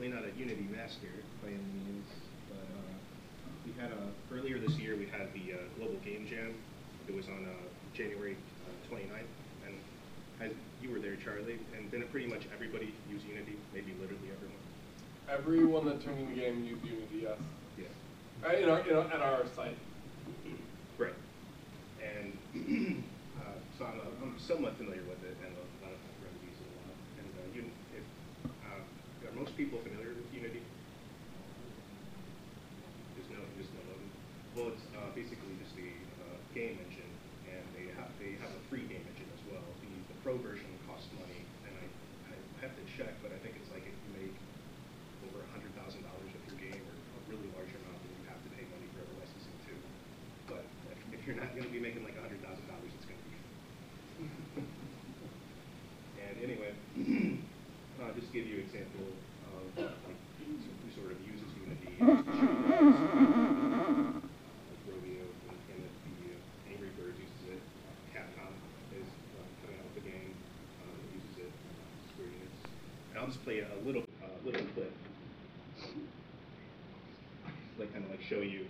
certainly not a Unity master by any means, but we had earlier this year we had the Global Game Jam. It was on January 29th, and you were there, Charlie, and didn't pretty much everybody use Unity? Maybe literally everyone. Everyone that turned in the game used Unity, yes. Yeah. At our site. Right. And so I'm somewhat familiar with it, and a lot of times I've used it a lot. And are most people familiar with Unity? There's no known. Well, it's basically just the game engine, and they have a free game engine as well. The pro version costs money, and I have to check, but I think it's like if you make over $100,000 of your game, or a really large amount, then you have to pay money for every licensing too. But if you're not going to be making like $100,000, it's going to be free. And anyway, I'll just give you an example of like who sort of uses Unity. Rovio and the Angry Birds uses it. Capcom is coming out with a game that uses it. Square Enix. And I'll just play a little clip, like kind of like show you.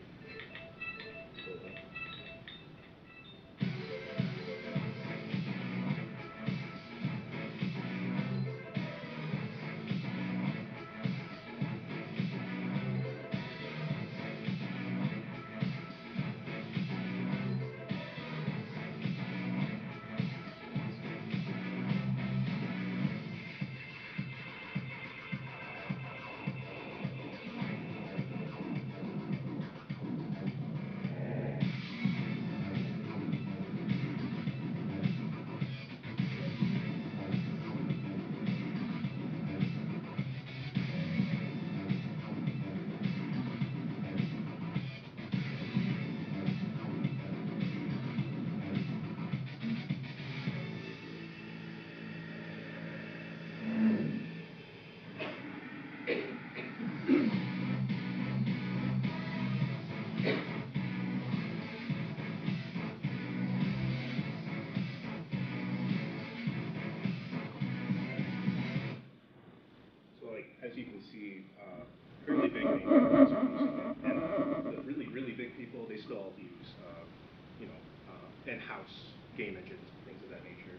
As you can see, really big names are using it, and the really big people, they still use, in-house game engines and things of that nature.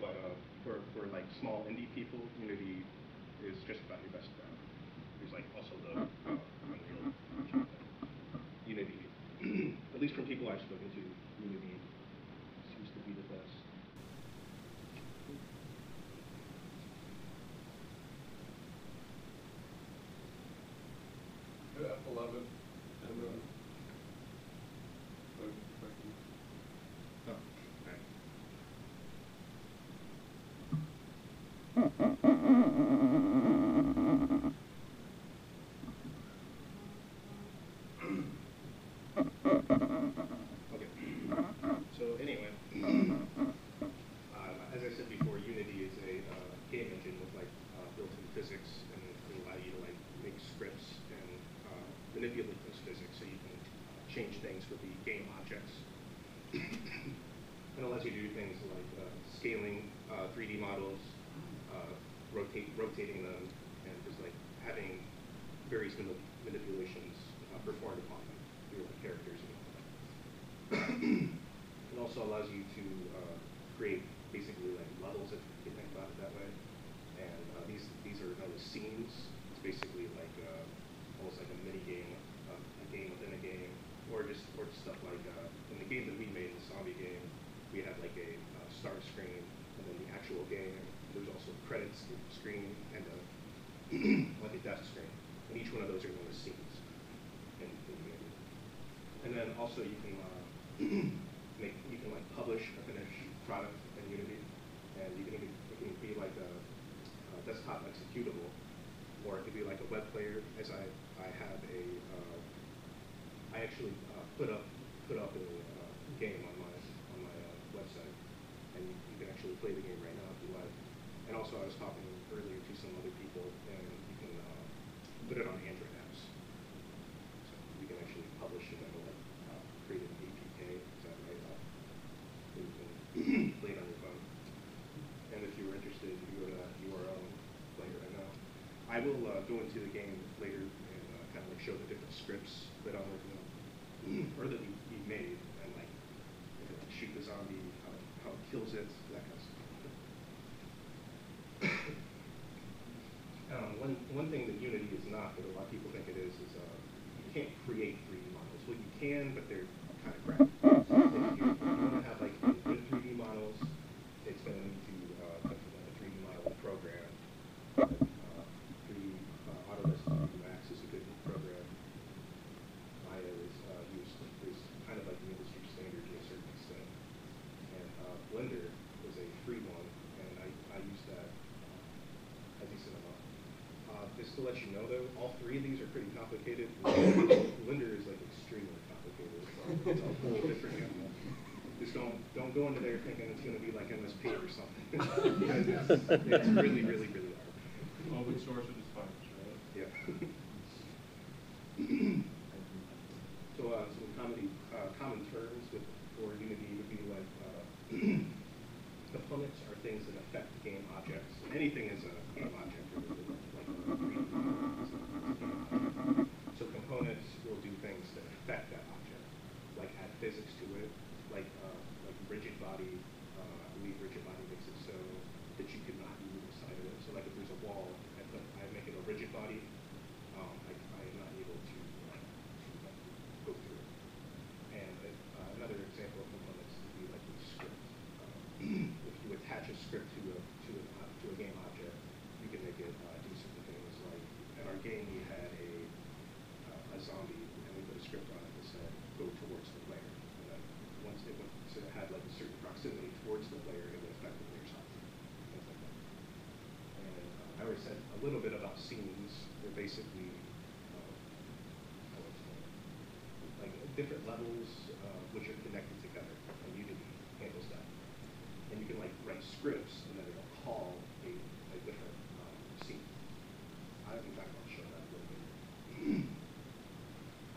But for like small indie people, Unity is just about your best bet. There's like also the Unreal engine. Unity, at least from people I've spoken to, Unity seems to be the best. F11 and then Okay. So anyway, as I said before, Unity is a game engine with like built-in physics, and it will allow you to like make scripts and manipulate those physics so you can change things for the game objects. It allows you to do things like scaling 3D models, rotating them, and just like having various manipulations performed upon them through the characters and all that. It also allows you to create basically like levels, if you think about it that way. And these are known as scenes. It's basically like almost like a mini game, a game within a game, or stuff like in the game that we made, the zombie game, we had like a start screen, and then the actual game. There's also a credits screen and like a death screen, and each one of those are known as scenes in the game. And then also you can like publish a finished product in Unity, and it can be like a desktop executable, or it could be like a web player. As I have I actually put up a game on my website, and you can actually play the game right now if you like. And also, I was talking earlier to some other people, and you can put it on Android apps. So you can actually publish it and like create an APK, so that way you can play it on your phone. And if you were interested, you go to that URL and play it right now. I I will go into the game later and kind of like show the different scripts that I'm working on, or that we've made, and like if it, like, shoot the zombie, how it kills it, that kind of stuff. One thing that Unity is not, that a lot of people think it is you can't create 3D models. Well, you can, but they're kind of crappy. If you want to have like good 3D models, it's going to need to implement a 3D modeling program. 3D Autodesk 3D Max is a good program. Maya is kind of like the industry standard to a certain extent. And Blender is a free one, and I use that a decent amount. Just to let you know, though, all three of these are pretty complicated. Blender is like extremely complicated. It's a whole different animal. Just don't go into there thinking it's going to be like MSP or something. it's really, really, really hard. Open source at its finest, right? Yeah. So some common terms for Unity would be like components are things that affect game objects. Anything is a game object, really, like a 3D model. So components will do things that affect that object, like add physics to it, like rigid body. I believe rigid body makes it so that you could not move inside of it. So like if there's a wall, I make it a rigid body. I am not able to go through it. And another example of components would be like with script. If you attach a script to a game object, you can make it do certain things. Like in our game, we had a zombie, and we put a script on it that said go towards the player. And then once it went, so it had like a certain proximity towards the player, it would affect the player's object, things like that. And I already said a little bit about scenes. They're basically like different levels which are connected together, and Unity handles that. And you can like write scripts, and then it'll call a different scene. In fact, I'll show that a little bit.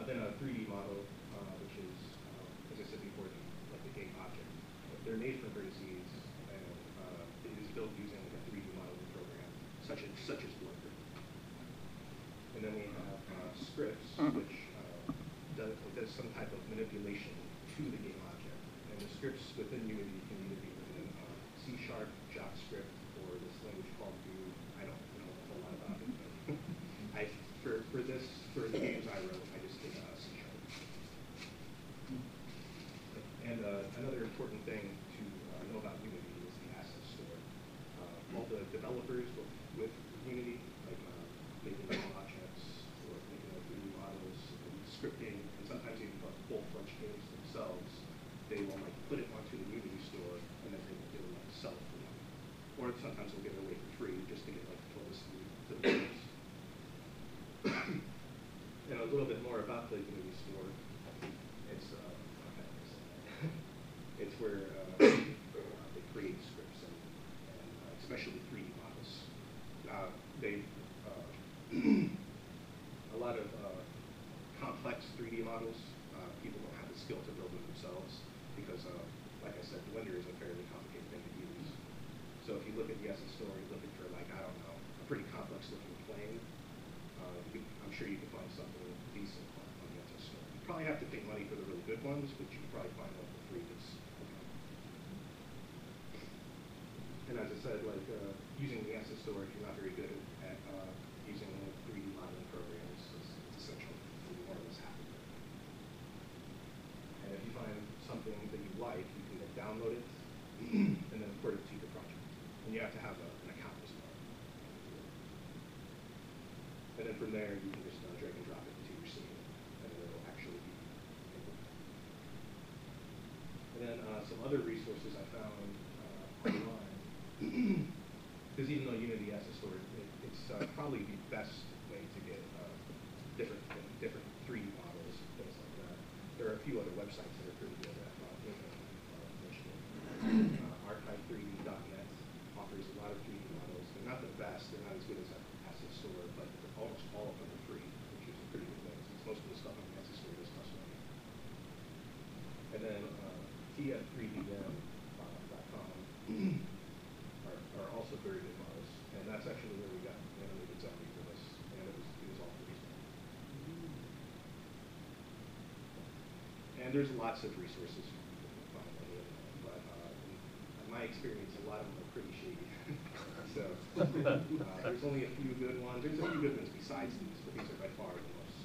Then a 3D model, which is, as I said before, like the game object. They're made from vertices, and it is built using like a 3D modeling program, such as Blender. And then we have scripts, which does some type of manipulation to the game object. And the scripts within Unity can either be written in C#, JavaScript, or this language called Vue. I don't know a whole lot about it, but for the games I wrote, I just did C#. And another important thing to know about Unity is the asset store. All the developers with Unity, like making game objects or making 3D models, and scripting, and sometimes even full-fledged games themselves, they will like put it onto the Unity store, and then they will like sell it for money. Or sometimes they'll give it away for free just to get like publicity to the games. And a little bit more about the Unity store. It's it's where they create scripts and especially 3D models. A lot of complex 3D models, people don't have the skill to build them themselves because, like I said, Blender is a fairly complicated thing to use. So if you look at the Essence store, you're looking for like, I don't know, a pretty complex looking plane. I'm sure you can find something decent on the Essence store. You probably have to pay money for the really good ones, but you can probably find one for free that's okay. And as I said, like using the Essence store, if you're not very good at using 3D modeling programs, it's essential to be more or less happy with. And if you find something that you like, you can then download it and then import it to your project. And you have to have an account as well. And then from there, you can just drag and drop it into your scene, and it will actually be implemented. And then some other resources I found online, because even though Unity has a store, it's probably the best way to get different 3D models, things like that. There are a few other websites that are pretty good at mentioning. Archive3D.net offers a lot of 3D models. They're not the best. They're not as good as Asset Store, but almost all of them are free, which is a pretty good thing, since most of the stuff on the Asset Store is cost money. And then tf3dm.com are also very good models, and that's actually where we got animated zombie for this. And there's lots of resources for people to find on the internet, but in my experience, a lot of them are pretty shady. So there's only a few good ones. There's a few good ones besides these, but these are by far the most,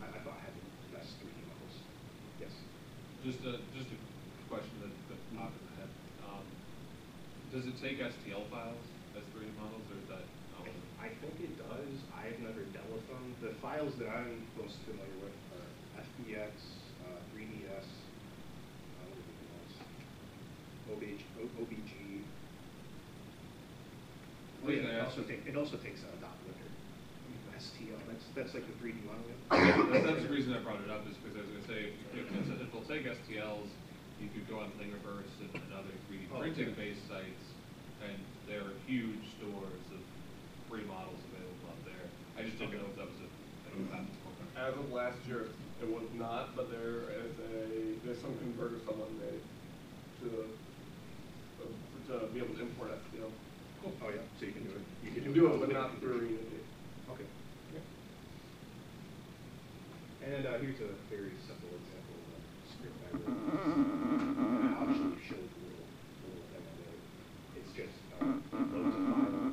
I thought had the best 3D models. Yes? Just a question that popped in my head. Does it take STL files as 3D models, or is that not one? I think it does. I've never dealt with them. The files that I'm most familiar with are FBX, 3DS, OBG. Oh yeah, it also takes a .litter. STL. That's like the 3D model. That's the reason I brought it up, is because I was going to say, if it'll take STLs, you could go on Thingiverse and other 3D printing-based sites, and there are huge stores of free models available out there. I just didn't know if that was As of last year, it was not, but there's some converter someone made to be able to import STL. Cool. Oh yeah, so you can do it. You can do it, but not through Unity. Okay. Yeah. And here's a very simple example of a script I wrote. I'll actually show you a little thing I made. It's just loads of file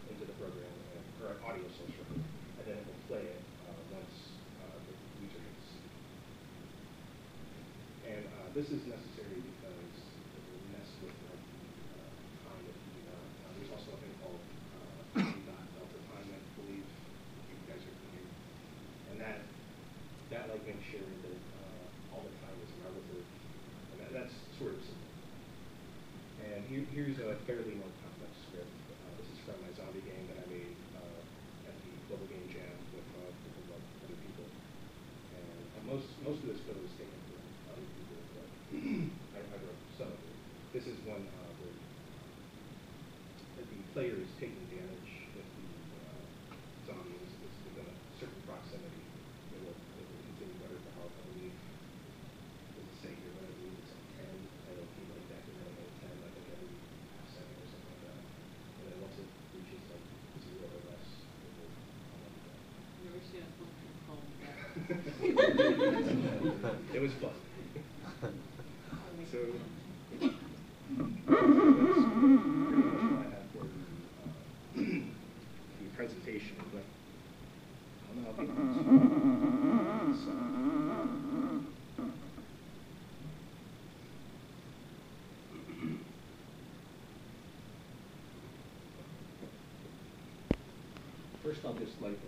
into the program, or an audio source from it, and then it will play it once the user hits. And this is necessary because it will mess with like the time that you there's also a thing called delta time, I believe you guys are familiar. And that like makes sure that all the time is relative, and that's sort of simple. And here's a fairly more complex script. This is from my zombie game that I made at the Global Game Jam with other people. And most of this code is taken from other people, but I wrote some of it. This is one where the player is taking damage if the zombie is within a certain proximity. It will continue to hurt the health. I believe, does it say here, but I believe it's like 10. I don't keep like that, and then 10, I think every half second or something like that. And then once it reaches like 0 or less, it will Never seen a function called that. It was fun. So that's pretty much all I have for the presentation, but I'll be First, I'll just like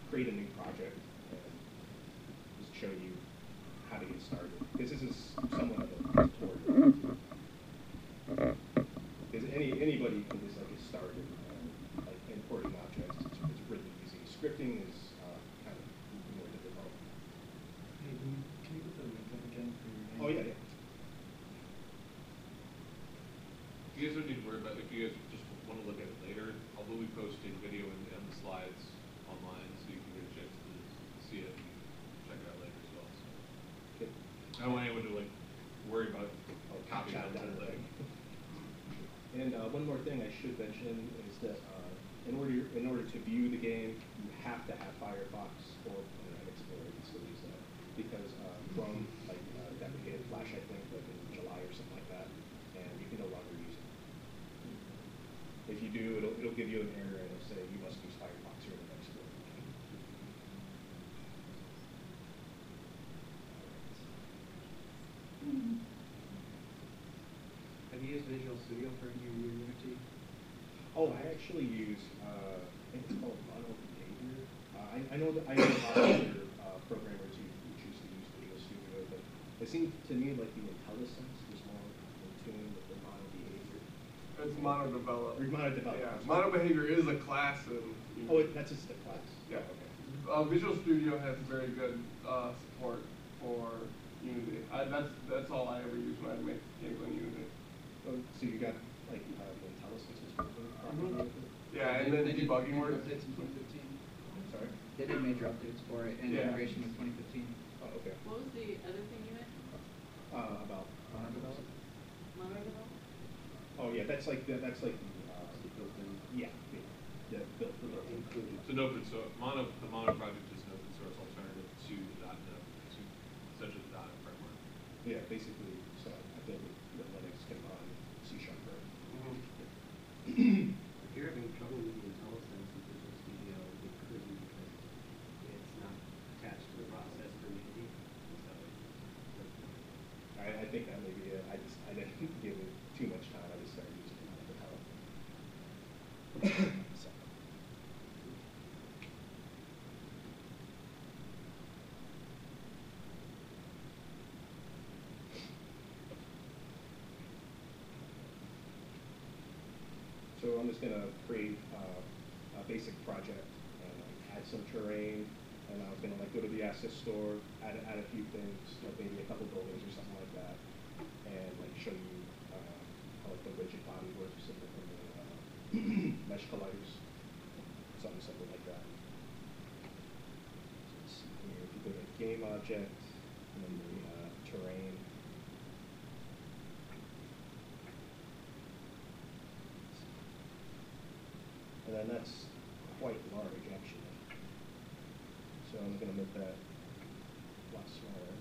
create a new project and just show you how to get started. This is somewhat of a tutorial. Because anybody can just like get started like importing objects. It's really easy. Scripting is kind of more difficult. Hey, can you put the link up again for your name? Oh yeah, yeah. You guys don't need to worry about it. If you guys just want to look at it later, although we posted video and the slides online, so you can get a chance to see it and check it out later as well. So. Okay. I don't want anyone to like worry about copying Copy that that thing. And one more thing I should mention is that in order to view the game, you have to have Firefox or Internet Explorer. You can still use that because Chrome deprecated Flash, I think, like in July or something like that, and you can no longer use it. If you do, it'll give you an error and it'll say you must use Firefox or Internet Explorer. Have you used Visual Studio for any of your Unity? Oh, I actually use, I think it's called Mono Behavior. I know a lot of other programmers who choose to use Visual Studio, but it seemed to me like the IntelliSense was more in tune with the Mono Behavior. It's mono develop. Or Mono Develop. Yeah, mono behavior is a class in Unity. Oh, that's just a class? Yeah. Okay. Visual Studio has very good support for Unity. That's all I ever use when I make games on Unity. Oh, so you got like the IntelliSense is working? Yeah, and then They did debugging major works. updates in 2015. Sorry? They did major updates for it and Yeah. integration with 2015. Oh, okay. What was the other thing you meant? About Mono Develop? Mono develop? Oh yeah, that's like the Built-in. yeah, built Included. It's an open source. The Mono project is an open source alternative to the essentially the .NET framework. Yeah, basically, so I built the Linux can run C# code. If you're having trouble with the IntelliSense with Visual Studio, it could be because it's not attached to the process for Unity. So I think that may be it. I didn't give it too much time. I just started using it on the top. So. So I'm just gonna create a basic project and like add some terrain, and I was gonna like go to the asset store, add a few things, like maybe a couple buildings or something like that, and like show you how like the rigid body works and the mesh colliders, something simple like that. So let's see here. If you go to game object and then the terrain. And then that's quite large, actually. So I'm going to make that a lot smaller.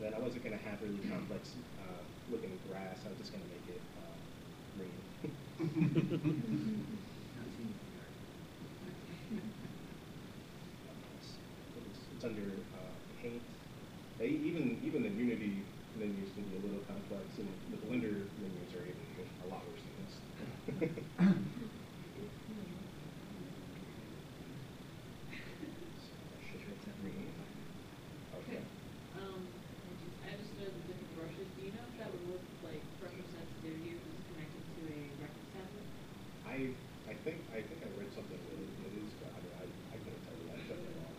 Then I wasn't going to have really complex looking grass. I was just going to make it green. not too much. It's under paint. Even the Unity menus can be a little complex, and the Blender menus are even a lot worse than this. So I should hit green. Okay. I understood the different brushes. Do you know if that would look like pressure sensitivity or just connected to a reference tablet? I think I read something that it is, but I couldn't tell you that. I could be wrong.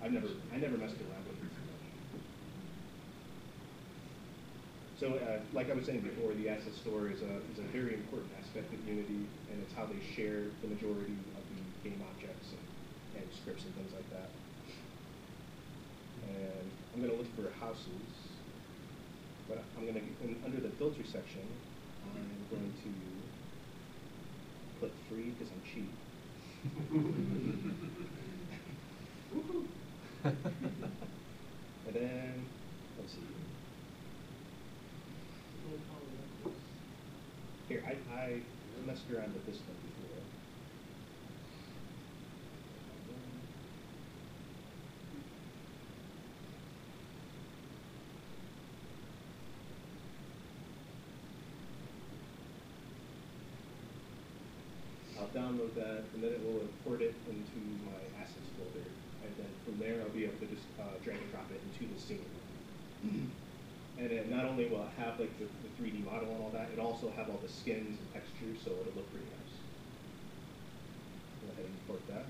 I never messed around with it too much. So, like I was saying before, the asset store is a very important aspect of Unity, and it's how they share the majority of the game objects and scripts and things like that. And I'm going to look for houses, but I'm going to, under the filter section, I'm going to put free because I'm cheap. And then, let's see. Here, I messed around with this one before. I'll download that, and then it will import it into my assets folder. And then from there, I'll be able to just drag and drop it into the scene. And then not only will it have like the 3D model and all that, it also have all the skins and textures, so it'll look pretty nice. Go ahead and import that.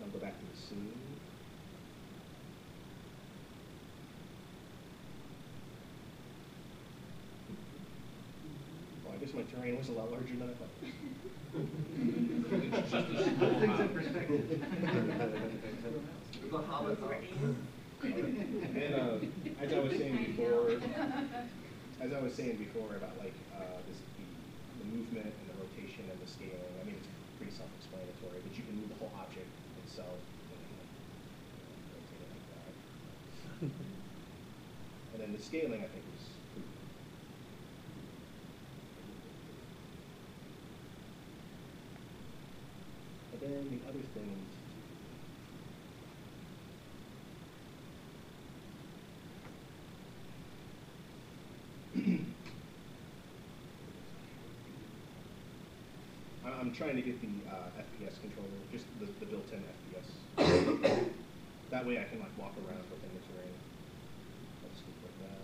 I'll go back to the scene. Well, I guess my terrain was a lot larger than I thought. It's just a Put small things in house. perspective. The Hobbit house. And as I was saying before about like the movement and the rotation and the scaling, I mean, it's pretty self-explanatory, but you can move the whole object itself and rotate it like that. And then the scaling, I think, is pretty good. And then the other things. I'm trying to get the FPS controller, just the built-in FPS. That way I can like walk around within the terrain. Let's just like that.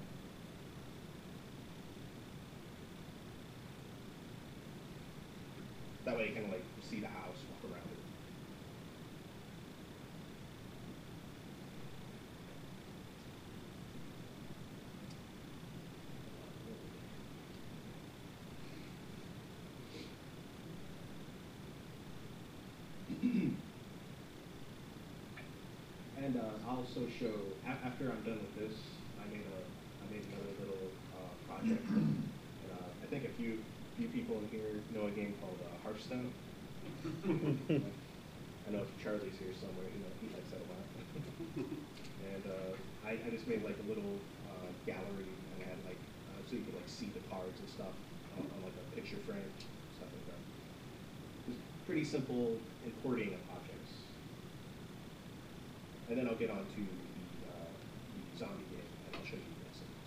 That way you can like see the house, walk around it. And I'll also show after I'm done with this, I made another little project. And, I think a few people in here know a game called Hearthstone. I know if Charlie's here somewhere, he likes that a lot. And I just made like a little gallery, and I had like so you could like see the cards and stuff on like a picture frame, stuff like that. It's pretty simple importing of objects. And then I'll get on to the zombie game, and I'll show you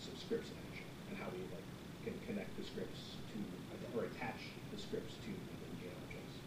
some scripts in action, and how we like can connect the scripts to, or attach the scripts to the in-game objects.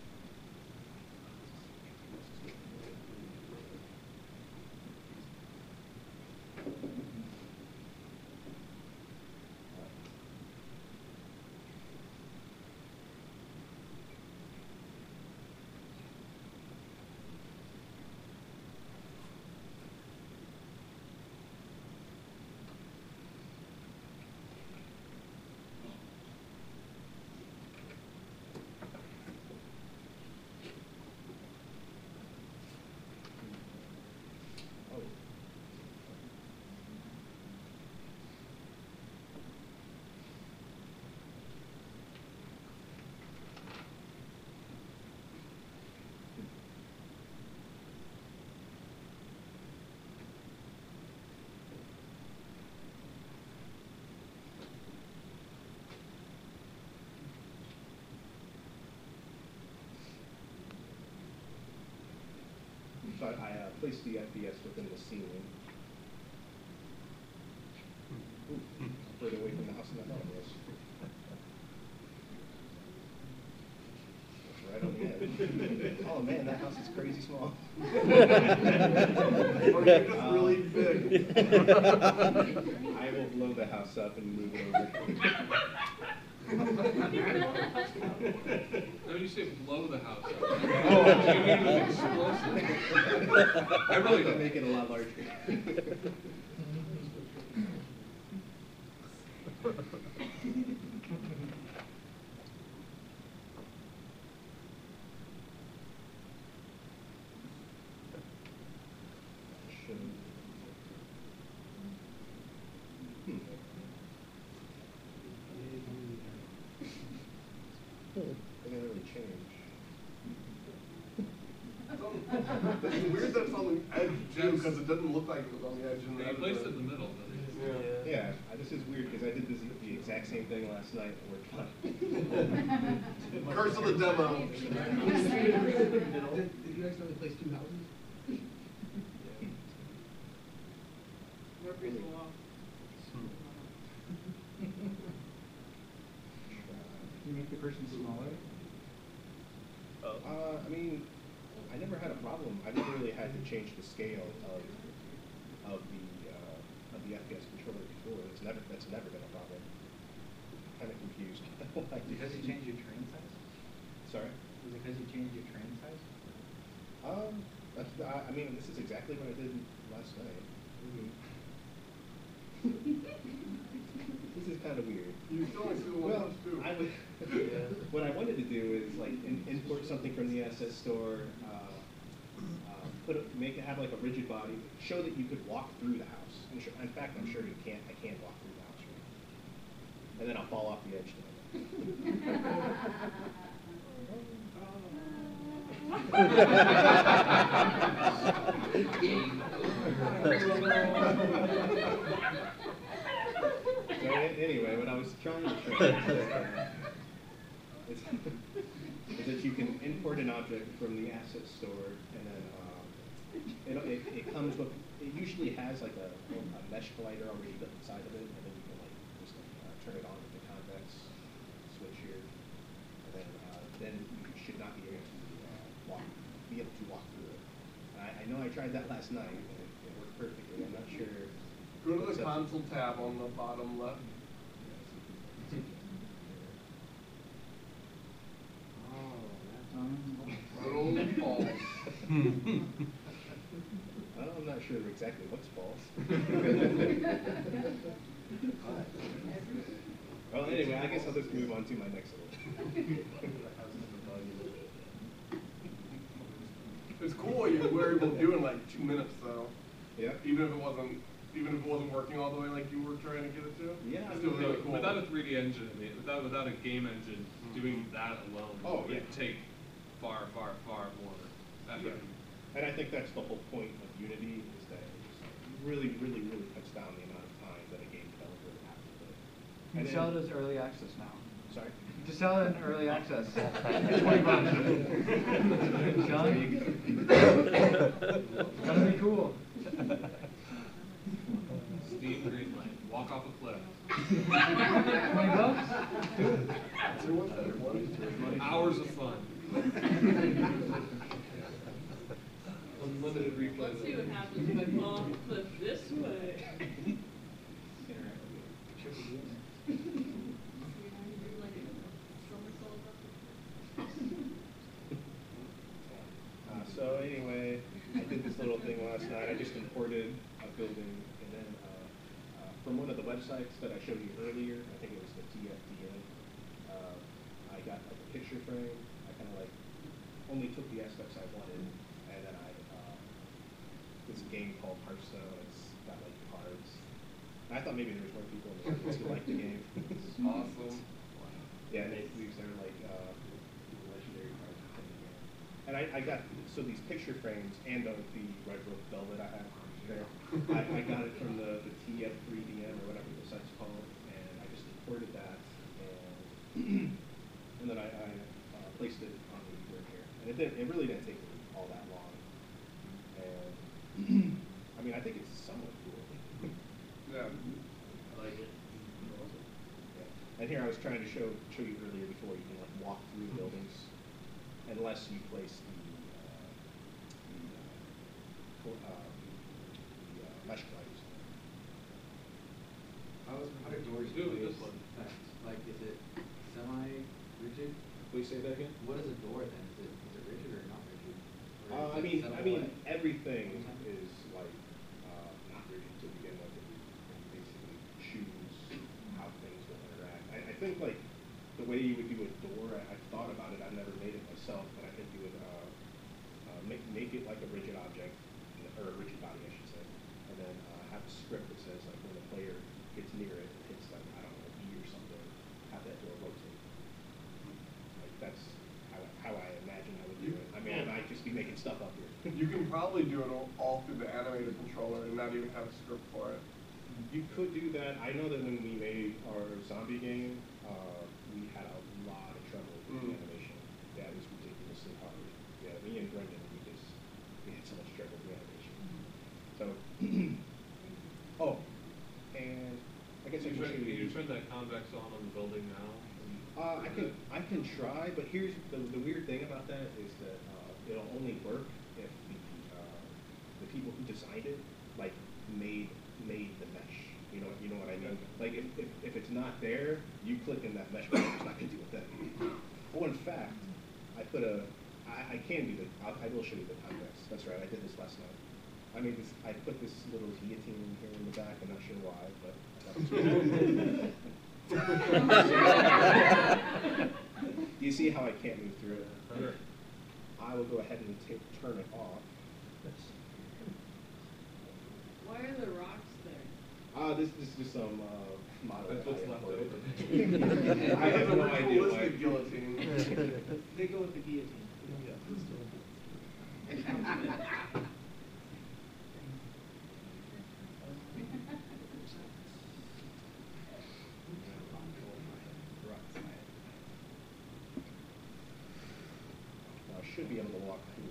So I placed the FPS within the ceiling. Ooh, further away from the house than I thought it was. That's right on the edge. Oh man, that house is crazy small. Or you're just really big. I will blow the house up and move it over. No, you say blow the house up. Oh, You mean with explosive. I really can make it a lot larger. It didn't really change. It's weird that's on the edge too, because it doesn't look like it was on the edge. But you placed it in the middle, doesn't it? Yeah, this is weird because I did the exact same thing last night and we're fine. Curse of the demo. Did you accidentally place two houses? Murphy's Law. Can you make the person smaller? I mean, I never had a problem. I never really had to change the scale of the FPS controller before. That's never been a problem. Kind of confused. Because you changed your train size? Sorry? Was it because you changed your train size? I mean, this is exactly what I did last night. This is kind of weird. You still only see the one Well, house too. I would. What I wanted to do is like import something from the asset store, have like a rigid body, show that you could walk through the house. In fact, I'm sure you can't. I can't walk through the house, right? And then I'll fall off the edge. So anyway, what I was trying to show is that you can import an object from the asset store, and then it comes with, it usually has like a mesh collider already built inside of it, and then you can like just turn it on with the convex switch here, and then you should last night, and it worked perfectly. I'm not sure. Go to what's the up. console tab on the bottom left. Good old balls. I'm not sure exactly what's false. Well, anyway, I guess I'll just move on to my next one. It's cool what you were able to do in like 2 minutes though. Yeah. Even if it wasn't working all the way like you were trying to get it to. Yeah, It's I still mean, really cool. Without a 3D engine, without a game engine, doing that alone Oh, would yeah. take far more effort. Yeah. And I think that's the whole point of Unity is that it just really cuts down the amount of time that a game developer would have to put. You And can sell then- it as early access now. Sorry? Just sell it in early access. $20. John? That'd be cool. Steam Greenlight, walk off a cliff. $20? Do it. Hours of fun. Unlimited replay. Let's see what happens if I fall off a cliff this way. So anyway, I did this little thing last night. I just imported a building, and then from one of the websites that I showed you earlier, I think it was the TFDN, I got like a picture frame. I kind of like only took the aspects I wanted, and then this game called Hearthstone. It's got like cards. And I thought maybe there was more people in the audience who liked the game. It's Awesome. Yeah, and they use their like legendary cards in the game. And I got these picture frames and the Red Rope Velvet I have there. I got it from the TF3DM or whatever the site's called, and I just imported that and then I placed it on the keyboard here. And it really didn't take me all that long. And I mean, I think it's somewhat cool. Yeah. I like it. Yeah. And here I was trying to show you earlier before, you can like walk through buildings unless you place the mesh gliders. How do doors Do it with this place one. text? Like, is it semi-rigid? Please say that again. What is a door then? Is it rigid or not rigid? Or I is it set mean, away? everything is like not rigid to begin with. And you basically choose how things will interact. I think like the way you would do a door, I've thought about it. I've never made it myself, but I think you would make it like a rigid object, or a rigid body, I should say, and then have a script that says like when the player gets near it, and hits like I don't know E or something, have that door rotate. Like that's how I imagine I would do it. I mean, I might just be making stuff up here. You can probably do it all through the animated controller and not even have a script for it. You could do that. I know that when we made our zombie game, we had a lot of trouble with the animation. Yeah, it was ridiculously hard. Yeah, me and Brendan, we had so much trouble with the animation. So, oh, and I guess I can show Can you you. turn that convex on the building now? I can try, but here's the weird thing about that is that it'll only work if the people who designed it like made the mesh. You know what I mean? Like if it's not there, you click in that mesh, it's not gonna do a thing. Oh, in fact, I can do I will show you the convex. That's right, I did this last night. I made this. I put this little guillotine here in the back. I'm not sure why, but. Do you see how I can't move through it? Sure. I will go ahead and turn it off. Why are there rocks there? This is just some model. That's what's left over. over. I have no idea why. Realistic guillotine. They go with the guillotine. I should be able to walk through it.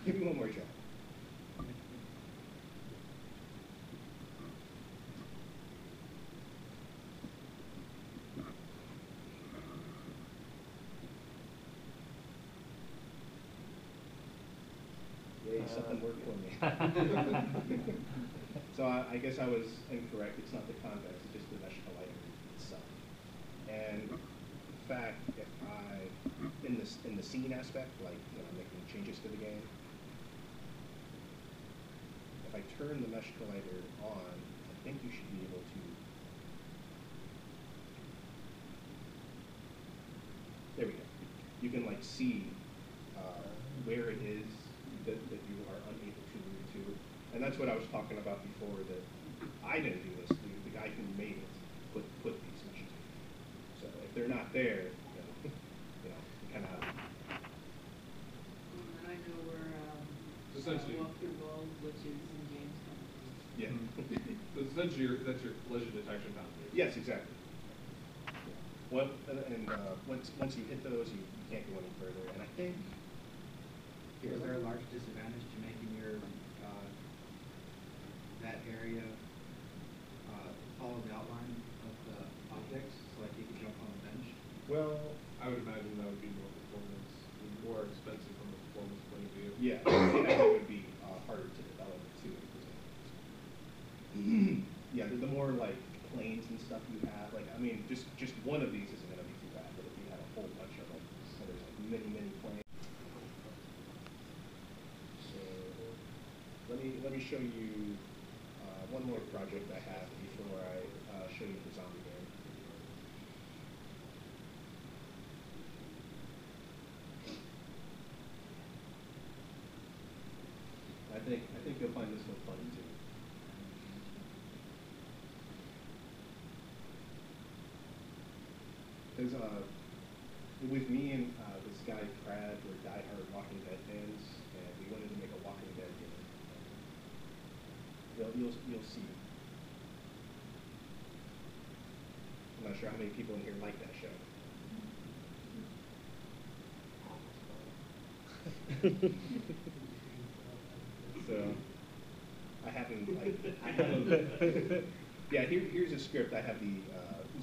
Give me one more try. something worked for me. So I guess I was incorrect. It's not the convex, it's just the mesh collider itself. And in fact, if in the scene aspect, like when I'm making changes to the game, if I turn the mesh collider on, I think you should be able to. There we go. You can like see where it is that you are unable to move to. And that's what I was talking about before, that I didn't do this. The guy who made it put these meshes in. So if they're not there, you kind of have to. And I know where, Essentially- walk-through world, which is in James County. Yeah. So essentially, that's your collision detection boundary. Yes, exactly. Well, and once you hit those, you can't go any further. And I think Is there a large disadvantage to making your, that area, follow the outline of the objects, so like you could jump on the bench? well, I would imagine that would be more expensive from a performance point of view. yeah, and it would be harder to develop too. Yeah, the more like planes and stuff you have, like I mean, just one of these isn't going to be too bad, but if you had a whole bunch of them, so there's like many planes. So let me show you one more project I have before I show you the zombie game. I think you'll find this one funny too. There's with me and this guy Brad, we're diehard Walking Dead fans, and we wanted to make a Walking Dead game. You'll see. I'm not sure how many people in here like that show. So I haven't yeah, here's a script. I have the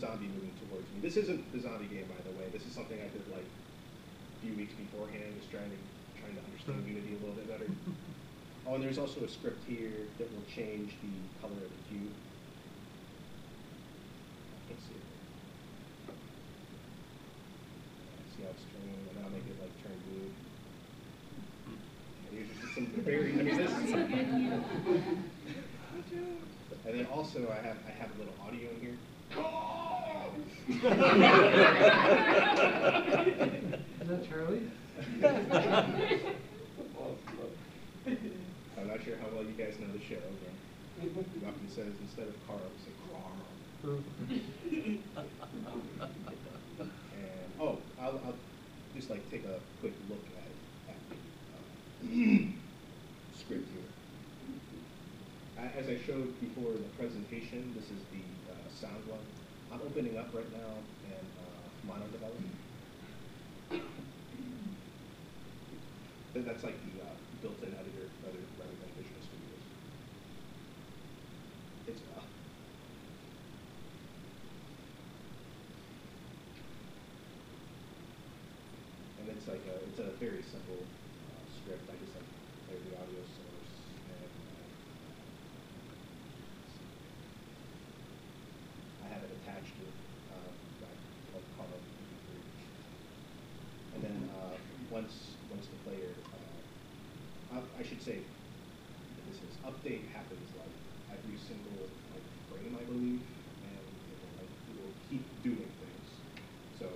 zombie moving towards me. This isn't the zombie game, by the way. This is something I did like a few weeks beforehand, just trying to understand Unity a little bit better. Oh, and there's also a script here that will change the color of the cube. I can't see it. See how it's turning, and then I'll make it like turn blue. And these are just some very, I mean, this. And then also I have a little audio in here. Is that Charlie? I'm not sure how well you guys know the show, but he often says instead of Carl, say Carl. And I'll just like take a quick look at the script here. As I showed before in the presentation, this is the sound one. I'm opening up right now in mono development. That's like the built-in editor rather than Visual Studios. It's and it's like it's a very simple script. I just like play the audio source and I have it attached to like Carl. And then once the player, I should say, this is update happens like every single like frame, I believe, and it will keep doing things. So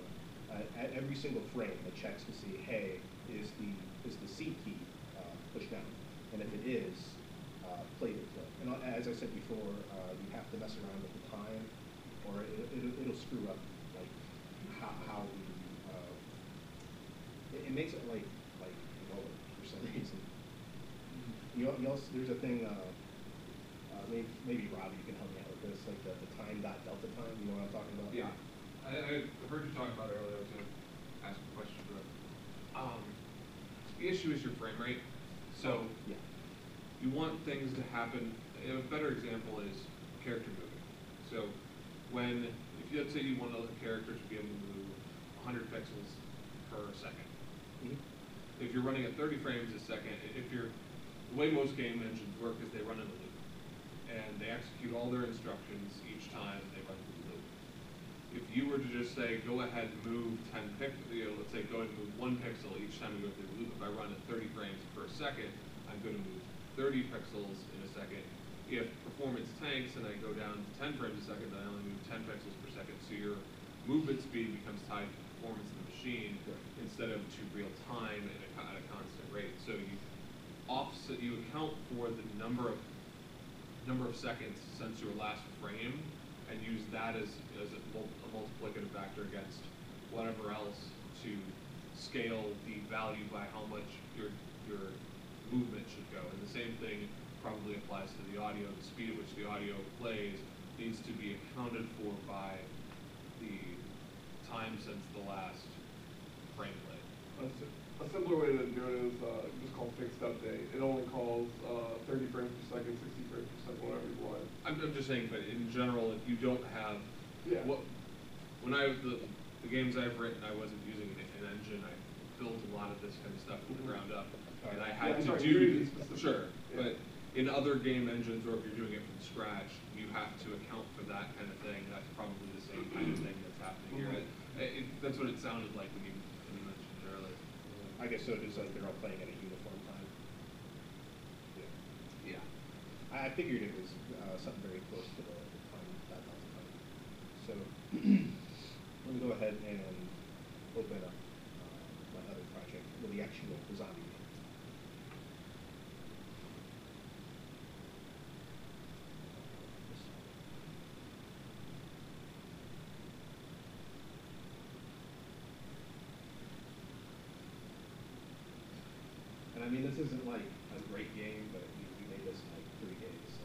at every single frame, it checks to see, hey, is the C key pushed down, and if it is, play the clip. And as I said before, you have to mess around with the time, or it'll screw up like how we. It makes it like lower for some reason. You also, there's a thing. Maybe Rob, you can help me out with this, like the time dot delta time. You know what I'm talking about? Yeah, I heard you talking about it earlier. I was going to ask a question, but the issue is your frame rate. So yeah. You want things to happen. A better example is character moving. So let's say you want a character to be able to move 100 pixels per second. Mm-hmm. If you're running at 30 frames a second, if you're the way most game engines work is they run in a loop. And they execute all their instructions each time they run through the loop. If you were to just say, go ahead and move 10 pixels, let's say go ahead and move 1 pixel each time you go through the loop. If I run at 30 frames per second, I'm going to move 30 pixels in a second. If performance tanks and I go down to 10 frames a second, then I only move 10 pixels per second. So your movement speed becomes tied to performance of the machine instead of to real time and at a constant rate. So you account for the number of seconds since your last frame and use that as a multiplicative factor against whatever else to scale the value by how much your movement should go. And the same thing probably applies to the audio. The speed at which the audio plays needs to be accounted for by the time since the last frame played. A simpler way to do it is just call fixed update. It only calls 30 frames per second, 60 frames per second, whatever you want. I'm just saying, but in general, if you don't have when the games I've written, I wasn't using an engine. I built a lot of this kind of stuff from the ground up, and I had to do but in other game engines, or if you're doing it from scratch, you have to account for that kind of thing. That's probably the same kind of thing that's happening here. That's what it sounded like when you mentioned it earlier. I guess so. It is like they're all playing at a uniform time. Yeah. I figured it was something very close to the time that I was playing. So let me go ahead and open up my other project with the actual zombie game. And I mean, this isn't like a great game, but we made this in like 3 days, so.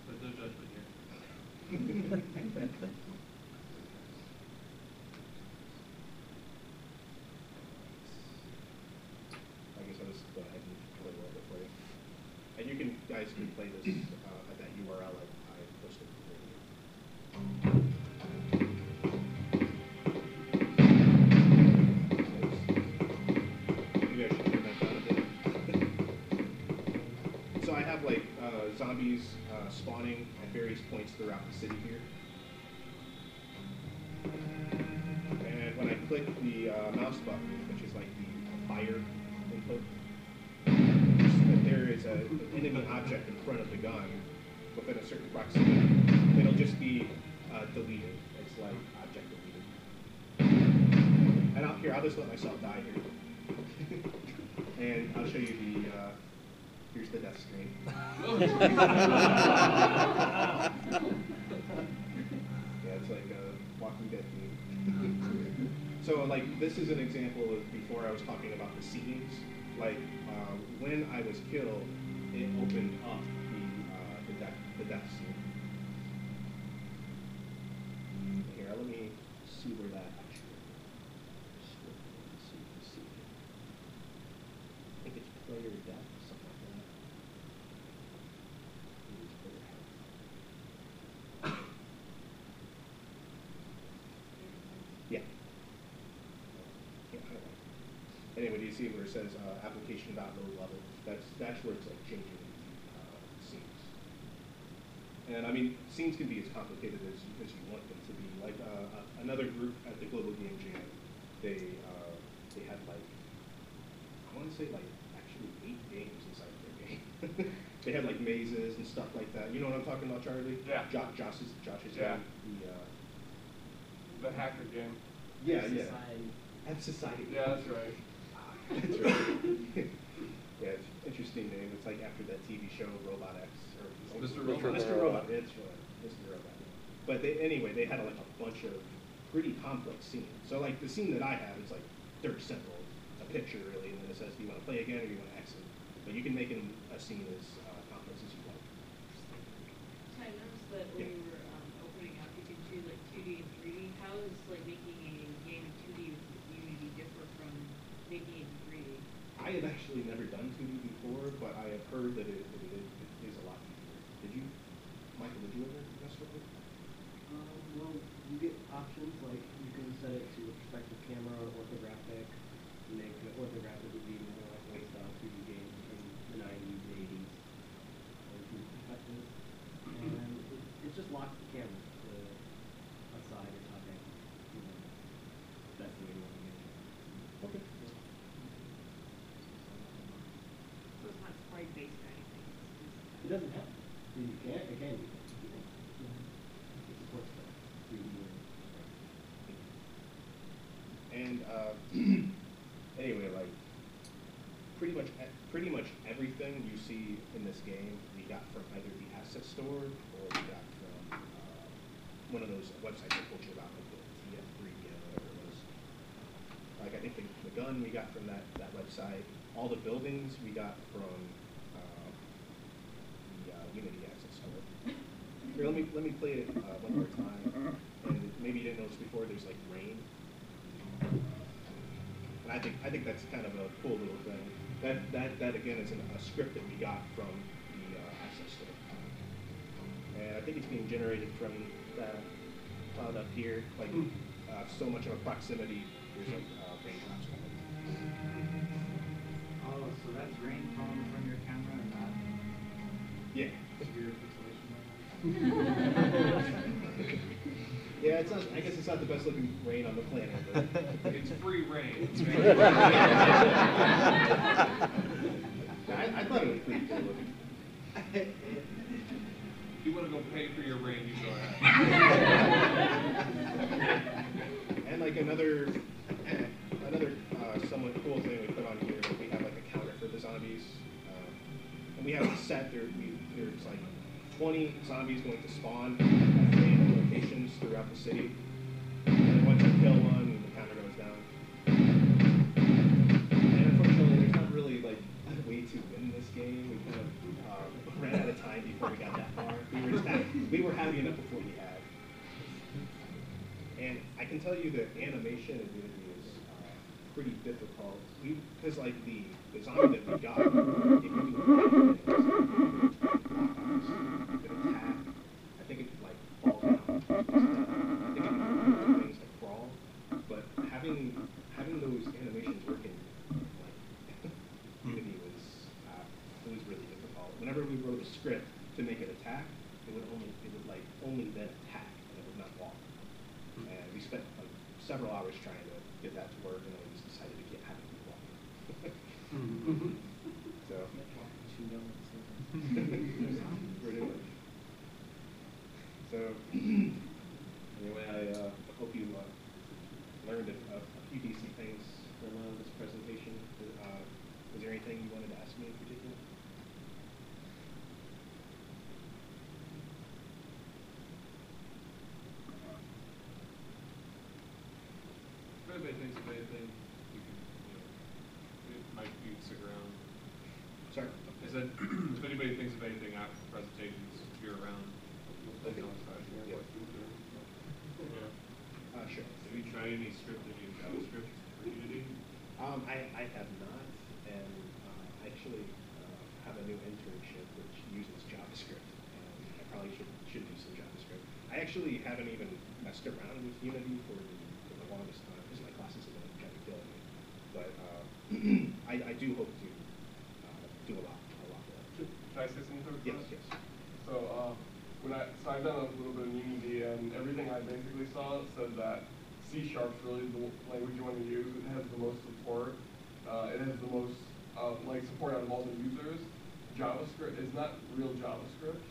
There's no judgment here. I guess I'll just go ahead and play a little bit for you. And you guys can play this at that URL I posted earlier. Maybe I should turn that down a bit. So I have like zombies spawning at various points throughout the city here. And when I click the mouse button, which is like the fire input, if there is an enemy object in front of the gun within a certain proximity, it'll just be deleted. It's like object deleted. And I'll just let myself die here. And I'll show you the, here's the death screen. Yeah, it's like a Walking Dead theme. So like, this is an example of before I was talking about the scenes. Like, when I was killed, it opened up the death scene. Here, let me see where that actually is. Let's see if you see it. I think it's player death, something like that. Maybe it's player health. Yeah. Can't highlight. Anyway, do you see where it says application.low level? That's where it's like changing scenes. And I mean, scenes can be as complicated as you want them to be. Like another group at the Global Game Jam, they had like, I want to say like actually 8 games inside of their game. They had like mazes and stuff like that. You know what I'm talking about, Charlie? Yeah. Josh's Yeah. game. The hacker game. Yeah. Society. Have Society. Yeah, that's right. That's right. Yeah, it's an interesting name. It's like after that TV show Robot X or Mr. Robot. Mr. Robot. It's right, Mr. Robot. But they they had like a bunch of pretty complex scenes. So like the scene that I have is like dirt simple. It's a picture really, and then it says, do you want to play again or do you want to exit? But you can make a scene as complex as you want. So I noticed that when you were opening up, you could do like 2D and 3D. How is like making a game in 2D with Unity differ from making it in 3D? I have actually never done 2D before, but I have heard that it is a lot easier. Did you, Michael, did you ever mess with it? Well, you get options like you can set it to a perspective camera or orthographic. make orthographically more like one style 3D game from the 90s and 80s from perspectives. And it just locks the camera to a side or top angle. You know, that's the way you want to make it. Okay. So it's not sprite based or anything, It doesn't have to. You can, it can be. It supports the 3D And anyway, like pretty much everything you see in this game we got from either the asset store or we got from one of those websites I told you about, like the TF3 or whatever it was. Like I think the gun we got from that website. All the buildings we got from the Unity asset store. Here, let me play it one more time. And maybe you didn't notice before. There's like rain. And I think that's kind of a cool little thing. That again is a script that we got from the access store. And I think it's being generated from that cloud up here, like so much of a proximity. There's like raindrops coming. Oh, so that's rain falling from your camera and not Yeah. your pixelation? Yeah, it's not. I guess it's not the best looking rain on the planet, but It's free reign. I thought it was pretty cool looking. If you want to go pay for your rain, you go ahead. And like another somewhat cool thing we put on here, we have like a counter for the zombies, and we have it set there. There's like 20 zombies going to spawn at random locations throughout the city. And then once you kill one, the counter goes down. And unfortunately, there's not really like a way to win this game. We kind of ran out of time before we got that far. We were happy enough before we had. And I can tell you that animation in Unity is pretty difficult. Because like the zombie that we got, if you do attack, I think it could like fall down. I think it could do things like crawl. But having those animations working like Unity was it was really difficult. Whenever we wrote a script to make it attack, it would only then attack and it would not walk. And we spent like several hours trying to get that to work, and then we just decided to get having it walk. So pretty much. So anyway, I hope you learned a few decent things from this presentation. Was there anything you wanted to ask me in particular? If anybody thinks of anything, you can, you can stick around. Sorry. I said, if anybody thinks of anything after the presentations, if you're around. Okay. Yeah. Sure. Have you tried any scripting in JavaScript or Unity? I have not, and I actually have a new internship which uses JavaScript, and I probably should do some JavaScript. I actually haven't even messed around with Unity for the longest time because my classes have been kind of killing me. But I do hope to do a lot more. Can I say something to it? Yes. So I've done a little bit of Unity, and everything I basically saw said that C# really the language you want to use. It has the most support. It has the most support out of all the users. JavaScript is not real JavaScript.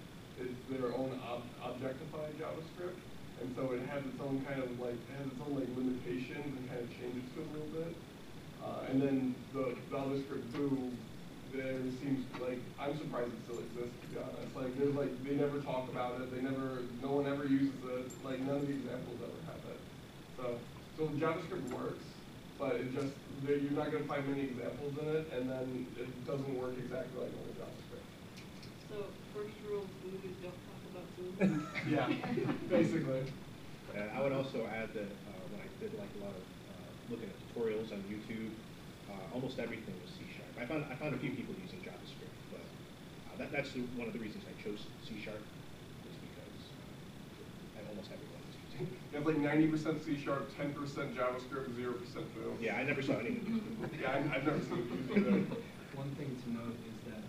It's their own objectified JavaScript, and so it has its own kind of limitations and kind of changes to it a little bit. And then the other script too. There seems like I'm surprised it still exists, to be honest. Like they never talk about it. No one ever uses it. Like none of the examples ever have it. So JavaScript works, but you're not going to find many examples in it, and then it doesn't work exactly like normal JavaScript. So first rule of food is don't talk about food. Yeah, basically. I would also add that when I did like a lot of looking at tutorials on YouTube, almost everything was C#. I found a few people using JavaScript, but that's one of the reasons I chose C# is because almost everyone was using You have like 90% C#, 10% JavaScript, 0% Vue. Yeah, I never saw any. Yeah, I've never seen it used either. One thing to note is that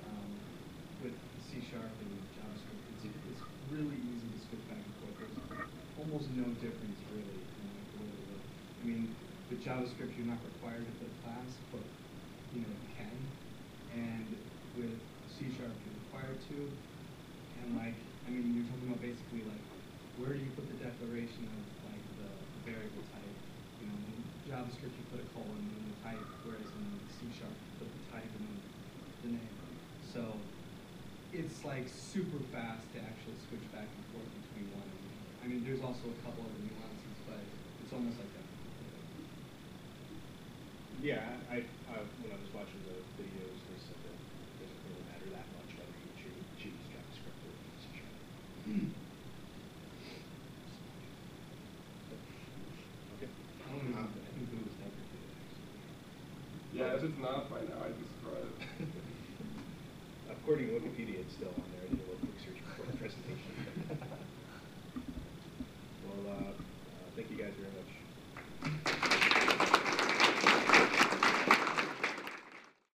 with C# and JavaScript, it's really easy to switch back and forth. There's almost no difference really in like the way they look. I mean, with JavaScript, you're not required to put a class, but you can. And with C# you're required to. And like, I mean, you're talking about basically like, where do you put the declaration of like the variable type? You know, in JavaScript you put a colon and then the type, whereas in C# you put the type and then the name. So it's like super fast to actually switch back and forth between one and the other. I mean, there's also a couple other nuances, but it's almost like that. Yeah, when I was watching the videos, they said that it doesn't really matter that much whether you choose JavaScript or C#. Okay. I think Vue was deprecated actually. Yeah, if it's not by now, I'd be surprised. According to Wikipedia, it's still on there. I did a little quick search before the presentation.